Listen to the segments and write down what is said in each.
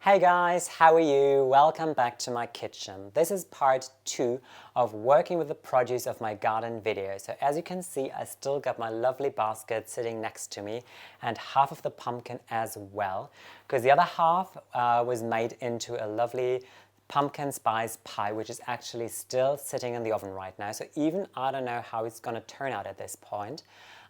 Hey guys, how are you? Welcome back to my kitchen. This is part 2 of working with the produce of my garden video. So as you can see, I still got my lovely basket sitting next to me and half of the pumpkin as well, because the other half was made into a lovely pumpkin spice pie, which is actually still sitting in the oven right now. So even I don't know how it's going to turn out at this point.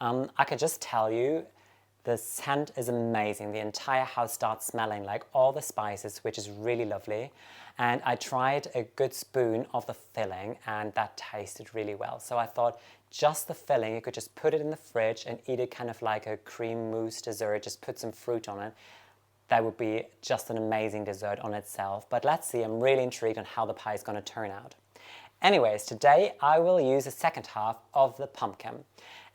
I can just tell you, the scent is amazing. The entire house starts smelling like all the spices, which is really lovely. And I tried a good spoon of the filling and that tasted really well. So I thought just the filling, you could just put it in the fridge and eat it kind of like a cream mousse dessert, just put some fruit on it. That would be just an amazing dessert on itself. But let's see, I'm really intrigued on how the pie is going to turn out. Anyways, today I will use the second half of the pumpkin.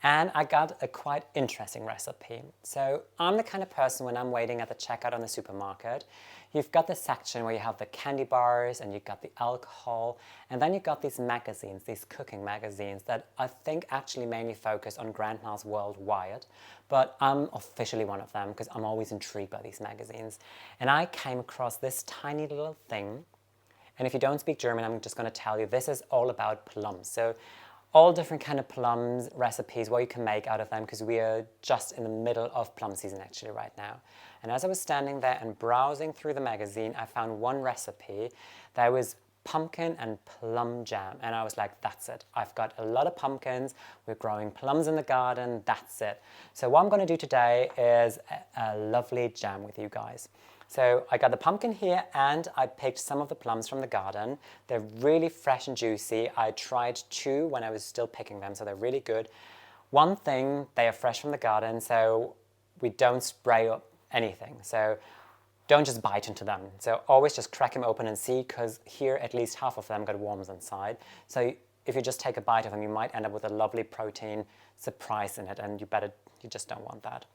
And I got a quite interesting recipe. So I'm the kind of person, when I'm waiting at the checkout on the supermarket, you've got the section where you have the candy bars and you've got the alcohol, and then you've got these magazines, these cooking magazines that I think actually mainly focus on grandmas worldwide. But I'm officially one of them because I'm always intrigued by these magazines. And I came across this tiny little thing. And if you don't speak German, I'm just going to tell you this is all about plums. So all different kind of plums, recipes, what you can make out of them, because we are just in the middle of plum season actually right now. And as I was standing there and browsing through the magazine, I found one recipe that was pumpkin and plum jam. And I was like, that's it. I've got a lot of pumpkins. We're growing plums in the garden. That's it. So what I'm going to do today is a lovely jam with you guys. So I got the pumpkin here and I picked some of the plums from the garden. They're really fresh and juicy. I tried 2 when I was still picking them, so they're really good. One thing, they are fresh from the garden, so we don't spray up anything. So don't just bite into them. So always just crack them open and see, because here at least half of them got worms inside. So if you just take a bite of them, you might end up with a lovely protein surprise in it, and you just don't want that.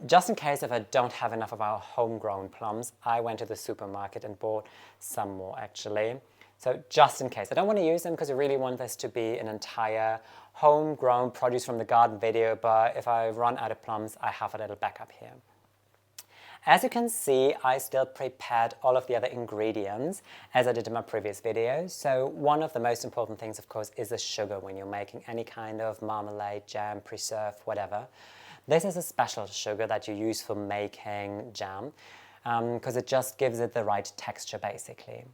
Just in case if I don't have enough of our homegrown plums, I went to the supermarket and bought some more actually. So just in case. I don't want to use them because I really want this to be an entire homegrown produce from the garden video, but if I run out of plums, I have a little backup here. As you can see, I still prepared all of the other ingredients as I did in my previous video. So one of the most important things, of course, is the sugar when you're making any kind of marmalade, jam, preserve, whatever. This is a special sugar that you use for making jam because it just gives it the right texture basically.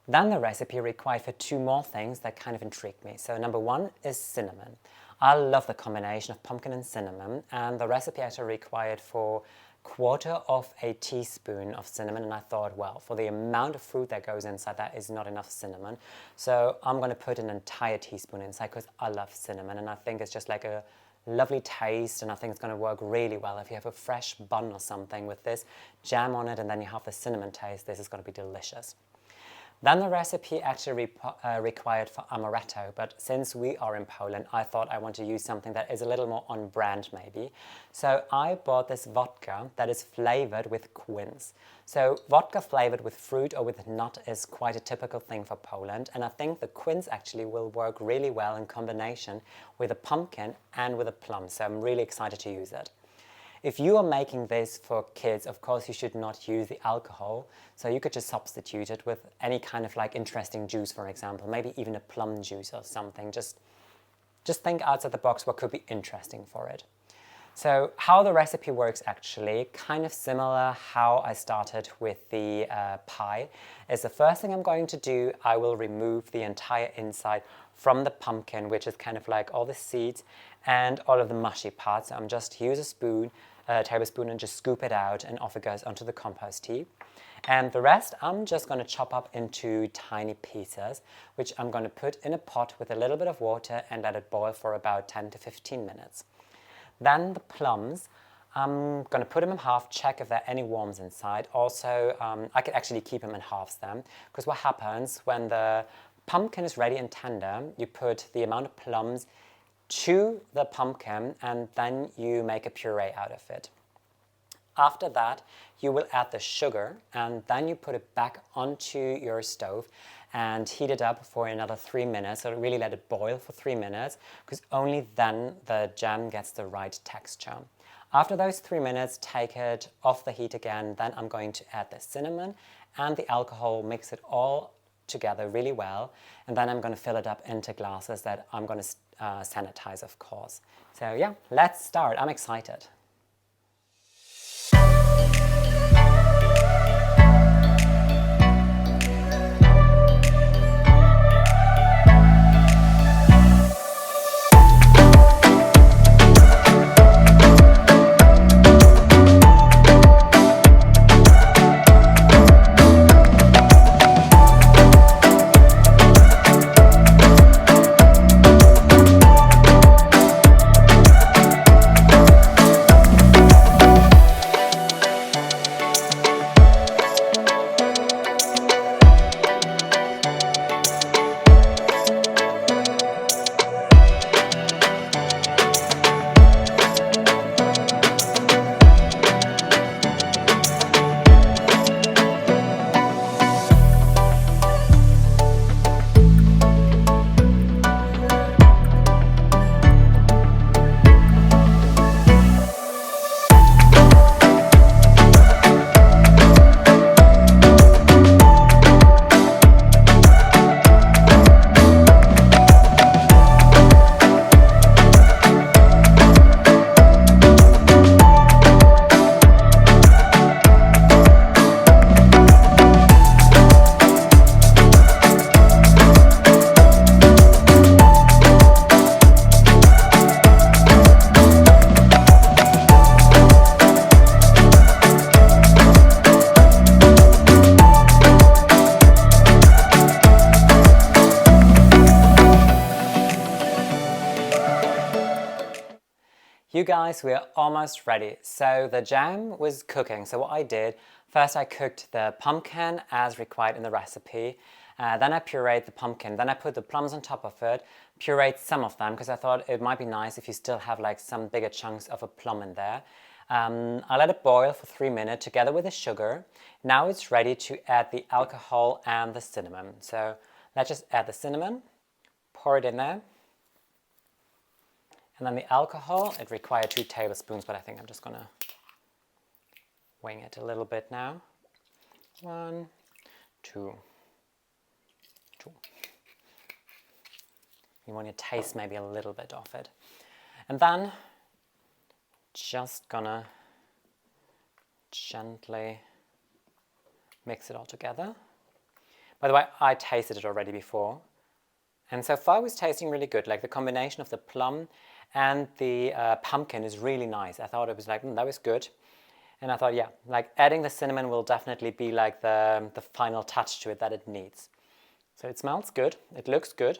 Then the recipe required for 2 more things that kind of intrigued me. So number 1 is cinnamon. I love the combination of pumpkin and cinnamon, and the recipe actually required for 1/4 teaspoon of cinnamon, and I thought, well, for the amount of fruit that goes inside, that is not enough cinnamon. So I'm going to put an entire teaspoon inside because I love cinnamon and I think it's just like a lovely taste, and I think it's going to work really well if you have a fresh bun or something with this jam on it and then you have the cinnamon taste. This is going to be delicious. Then the recipe actually required for amaretto, but since we are in Poland, I thought I want to use something that is a little more on brand maybe. So I bought this vodka that is flavored with quince. So vodka flavored with fruit or with nut is quite a typical thing for Poland, and I think the quince actually will work really well in combination with a pumpkin and with a plum, so I'm really excited to use it. If you are making this for kids, of course you should not use the alcohol, so you could just substitute it with any kind of like interesting juice, for example, maybe even a plum juice or something. Just think outside the box what could be interesting for it. So how the recipe works actually, kind of similar how I started with the pie, is the first thing I'm going to do, I will remove the entire inside from the pumpkin, which is kind of like all the seeds and all of the mushy parts. So I'm just use a tablespoon and just scoop it out, and off it goes onto the compost heap. And the rest I'm just going to chop up into tiny pieces, which I'm going to put in a pot with a little bit of water and let it boil for about 10 to 15 minutes. Then the plums, I'm going to put them in half, check if there are any worms inside. Also, I could actually keep them in halves then, because what happens when the pumpkin is ready and tender, you put the amount of plums to the pumpkin and then you make a puree out of it. After that, you will add the sugar and then you put it back onto your stove and heat it up for another 3 minutes. So really let it boil for 3 minutes, because only then the jam gets the right texture. After those 3 minutes, take it off the heat again. Then I'm going to add the cinnamon and the alcohol, mix it all together really well. And then I'm going to fill it up into glasses that I'm going to sanitize, of course. So yeah, let's start. I'm excited. You guys, we're almost ready. So the jam was cooking. So what I did, first I cooked the pumpkin as required in the recipe. Then I pureed the pumpkin. Then I put the plums on top of it, pureed some of them because I thought it might be nice if you still have like some bigger chunks of a plum in there. I let it boil for 3 minutes together with the sugar. Now it's ready to add the alcohol and the cinnamon. So let's just add the cinnamon, pour it in there. And then the alcohol, it required 2 tablespoons, but I think I'm just gonna wing it a little bit now. 1, 2, 2. You want to taste maybe a little bit of it. And then just gonna gently mix it all together. By the way, I tasted it already before. And so far it was tasting really good. Like the combination of the plum and the pumpkin is really nice. I thought it was like, that was good. And I thought, yeah, like adding the cinnamon will definitely be like the final touch to it that it needs. So it smells good. It looks good.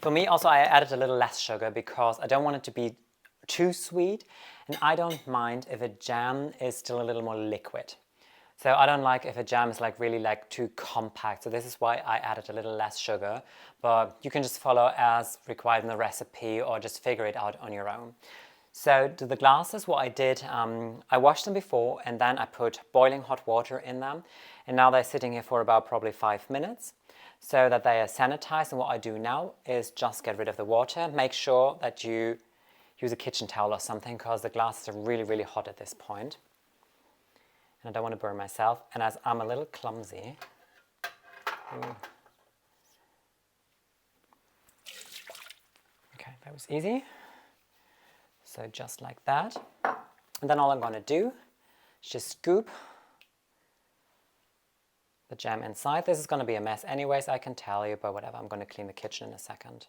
For me also, I added a little less sugar because I don't want it to be too sweet. And I don't mind if a jam is still a little more liquid. So I don't like if a jam is like really like too compact. So this is why I added a little less sugar, but you can just follow as required in the recipe or just figure it out on your own. So to the glasses, what I did, I washed them before and then I put boiling hot water in them. And now they're sitting here for about probably 5 minutes so that they are sanitized. And what I do now is just get rid of the water. Make sure that you use a kitchen towel or something because the glasses are really, really hot at this point. And I don't want to burn myself. And as I'm a little clumsy, okay, that was easy. So just like that. And then all I'm going to do is just scoop the jam inside. This is going to be a mess anyways, I can tell you, but whatever. I'm going to clean the kitchen in a second.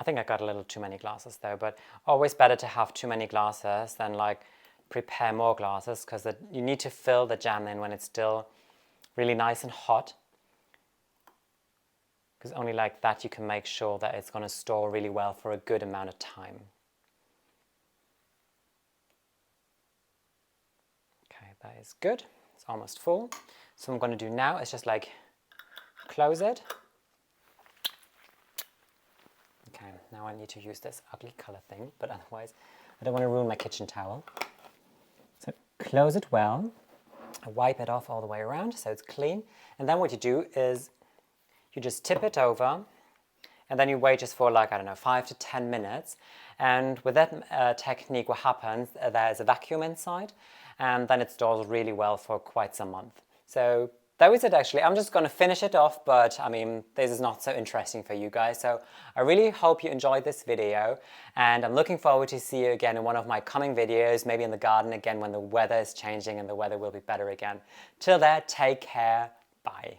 I think I got a little too many glasses though, but always better to have too many glasses than like prepare more glasses because you need to fill the jam in when it's still really nice and hot. Because only like that you can make sure that it's going to store really well for a good amount of time. Okay, that is good. It's almost full. So what I'm going to do now is just like close it. Okay, now I need to use this ugly color thing, but otherwise I don't want to ruin my kitchen towel. So close it well, wipe it off all the way around so it's clean. And then what you do is you just tip it over and then you wait just for like, I don't know, 5 to 10 minutes. And with that technique, what happens, there's a vacuum inside, and then it stores really well for quite some month. So that was it actually. I'm just going to finish it off, but I mean, this is not so interesting for you guys. So I really hope you enjoyed this video, and I'm looking forward to see you again in one of my coming videos, maybe in the garden again when the weather is changing and the weather will be better again. Till then, take care. Bye.